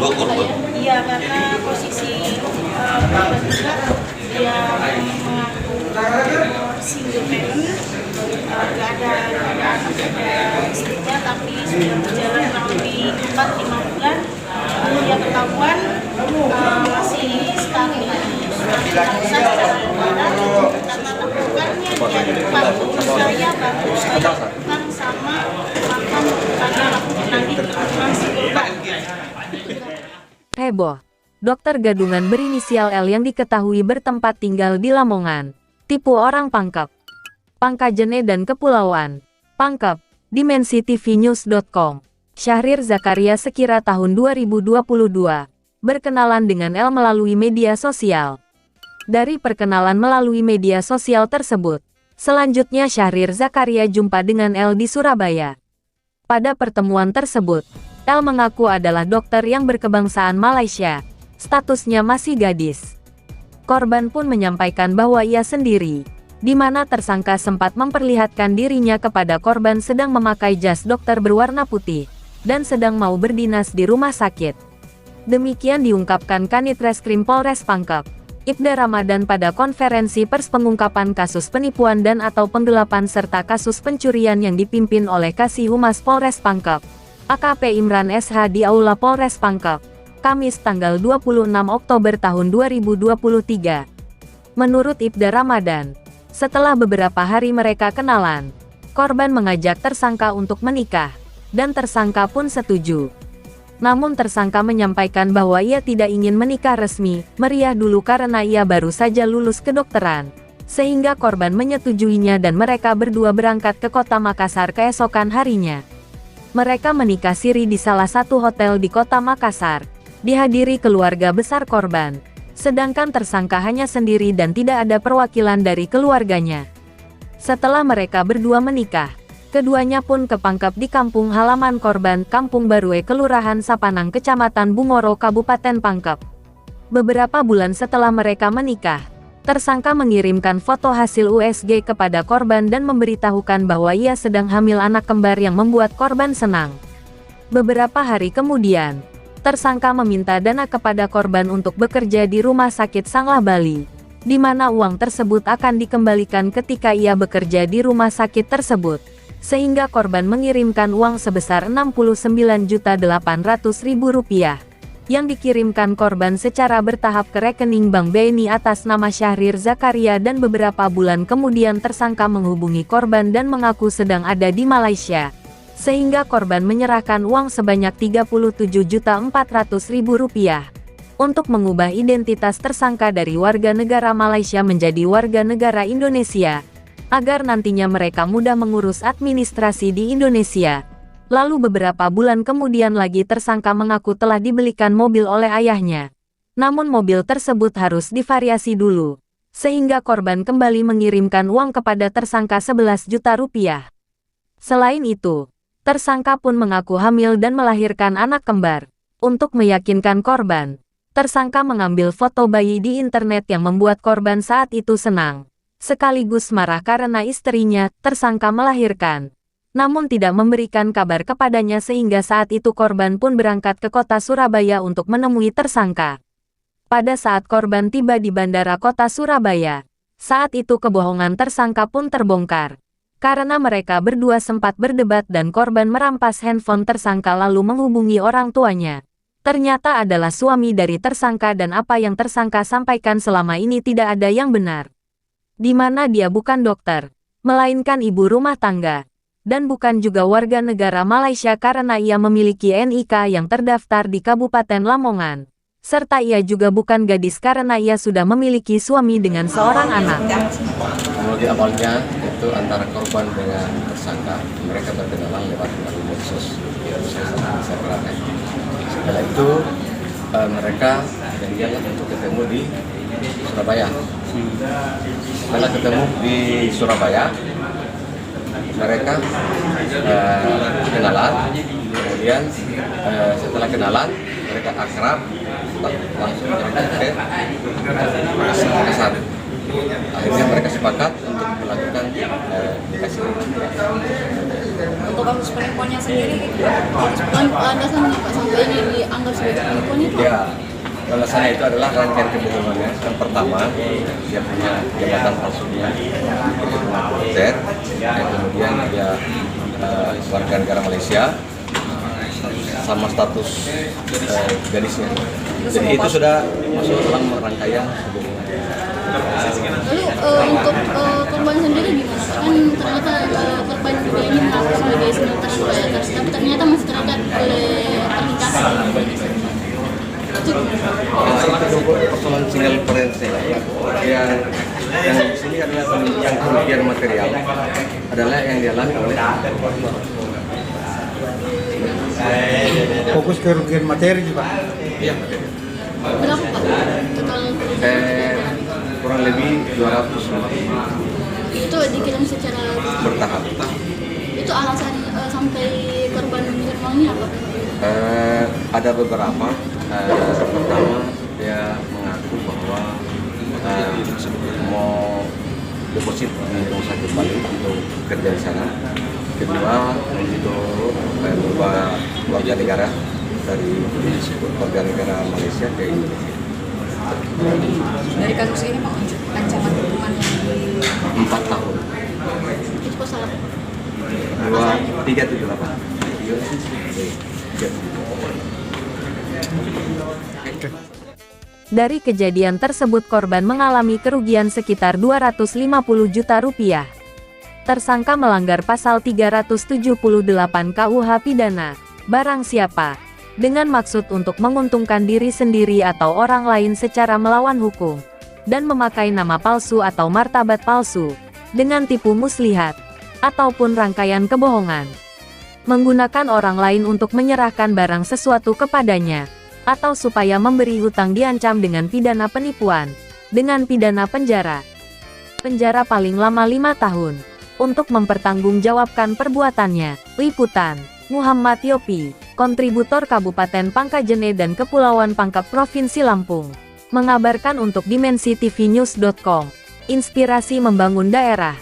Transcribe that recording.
Dua korban. Iya, karena posisi korban juga dia mengaku single parent, nggak ada istrinya, tapi sudah berjalan kurang lebih 4-5 bulan. Dia ketahuan masih stuck di secara negara karena lakukannya dia bantu saya bukan sama makan karena lagi masih korban. Heboh. Dokter gadungan berinisial L yang diketahui bertempat tinggal di Lamongan. Tipu orang Pangkep. Pangkajene dan Kepulauan. Pangkep. DimensiTVnews.com. Syahrir Zakaria sekira tahun 2022. Berkenalan dengan L melalui media sosial. Dari perkenalan melalui media sosial tersebut, selanjutnya Syahrir Zakaria jumpa dengan L di Surabaya. Pada pertemuan tersebut, L mengaku adalah dokter yang berkebangsaan Malaysia. Statusnya masih gadis. Korban pun menyampaikan bahwa ia sendiri, di mana tersangka sempat memperlihatkan dirinya kepada korban sedang memakai jas dokter berwarna putih, dan sedang mau berdinas di rumah sakit. Demikian diungkapkan Kanit Reskrim Polres Pangkep, Ibda Ramadan pada konferensi pers pengungkapan kasus penipuan dan atau penggelapan serta kasus pencurian yang dipimpin oleh Kasih Humas Polres Pangkep, AKP Imran SH di Aula Polres Pangkep, Kamis tanggal 26 Oktober tahun 2023. Menurut Ibda Ramadan, setelah beberapa hari mereka kenalan, korban mengajak tersangka untuk menikah, dan tersangka pun setuju. Namun tersangka menyampaikan bahwa ia tidak ingin menikah resmi, meriah dulu karena ia baru saja lulus kedokteran. Sehingga korban menyetujuinya dan mereka berdua berangkat ke kota Makassar keesokan harinya. Mereka menikah siri di salah satu hotel di kota Makassar. Dihadiri keluarga besar korban, sedangkan tersangka hanya sendiri dan tidak ada perwakilan dari keluarganya. Setelah mereka berdua menikah, keduanya pun ke Pangkep di kampung halaman korban, Kampung Barue, Kelurahan Sapanang, Kecamatan Bungoro, Kabupaten Pangkep. Beberapa bulan setelah mereka menikah, tersangka mengirimkan foto hasil USG kepada korban dan memberitahukan bahwa ia sedang hamil anak kembar yang membuat korban senang. Beberapa hari kemudian, tersangka meminta dana kepada korban untuk bekerja di Rumah Sakit Sanglah Bali, di mana uang tersebut akan dikembalikan ketika ia bekerja di rumah sakit tersebut, sehingga korban mengirimkan uang sebesar Rp69.800.000, yang dikirimkan korban secara bertahap ke rekening Bank BNI atas nama Syahrir Zakaria, dan beberapa bulan kemudian tersangka menghubungi korban dan mengaku sedang ada di Malaysia. Sehingga korban menyerahkan uang sebanyak Rp37.400.000 untuk mengubah identitas tersangka dari warga negara Malaysia menjadi warga negara Indonesia, agar nantinya mereka mudah mengurus administrasi di Indonesia. Lalu beberapa bulan kemudian lagi tersangka mengaku telah dibelikan mobil oleh ayahnya. Namun mobil tersebut harus divariasi dulu, sehingga korban kembali mengirimkan uang kepada tersangka Rp11 juta. Selain itu, tersangka pun mengaku hamil dan melahirkan anak kembar. Untuk meyakinkan korban, tersangka mengambil foto bayi di internet yang membuat korban saat itu senang, sekaligus marah karena istrinya, tersangka, melahirkan. Namun tidak memberikan kabar kepadanya sehingga saat itu korban pun berangkat ke kota Surabaya untuk menemui tersangka. Pada saat korban tiba di bandara kota Surabaya, saat itu kebohongan tersangka pun terbongkar. Karena mereka berdua sempat berdebat dan korban merampas handphone tersangka lalu menghubungi orang tuanya. Ternyata adalah suami dari tersangka dan apa yang tersangka sampaikan selama ini tidak ada yang benar. Di mana dia bukan dokter, melainkan ibu rumah tangga. Dan bukan juga warga negara Malaysia karena ia memiliki NIK yang terdaftar di Kabupaten Lamongan. Serta ia juga bukan gadis karena ia sudah memiliki suami dengan seorang anak. Kronologi awalnya itu antara korban dengan tersangka, mereka berkenalan lewat melalui medsos. Setelah itu mereka janjian untuk ketemu di Surabaya. Setelah ketemu di Surabaya, mereka kenalan. Kemudian setelah kenalan, mereka akrab, langsung berangkat ke Makassar. Akhirnya mereka sepakat untuk melakukan nikah siri. Untuk kasus penipuannya sendiri, Landasan nih Pak sampai ini dianggap sebagai penipuan itu? Ya, alasannya itu adalah rangkaian kebohongannya. Yang pertama, dia punya jabatan palsunya militer, yang kemudian dia warga negara Malaysia, sama status gadisnya. Jadi itu sudah masuk dalam rangkaian kebohongan. Lalu untuk korban sendiri gimana Pak? Kan ternyata korban juga ini mengaku sebagai senator loyalitas, tapi ternyata masih terikat oleh pernikahan. Itu persoalan single parents yang di sini adalah yang kerugian material adalah yang dialami oleh Fokus ke kerugian materi Pak. yang material. Berapa Pak total kerugian? Kurang lebih 250 Itu dikirim secara bertahap. itu alasan sampai korban menerima apa? Ada beberapa. Pertama dia mengaku bahwa mau deposit di rumah sakit Bali untuk kerja di sana. Kedua untuk mengubah warga negara dari warga negara Malaysia ke Indonesia. dari kasus ini Pak, ancaman hukuman yang di 4 tahun. Itu pasal apa? 378. Dari kejadian tersebut korban mengalami kerugian sekitar 250 juta rupiah. Tersangka melanggar pasal 378 KUH pidana, barang siapa, dengan maksud untuk menguntungkan diri sendiri atau orang lain secara melawan hukum, dan memakai nama palsu atau martabat palsu, dengan tipu muslihat, ataupun rangkaian kebohongan. Menggunakan orang lain untuk menyerahkan barang sesuatu kepadanya, atau supaya memberi hutang diancam dengan pidana penipuan, dengan pidana penjara. Penjara paling lama 5 tahun, untuk mempertanggungjawabkan perbuatannya. Liputan, Muhammad Yopi, kontributor Kabupaten Pangkajene dan Kepulauan Pangkep Provinsi Lampung, mengabarkan untuk DimensiTVnews.com. Inspirasi membangun daerah.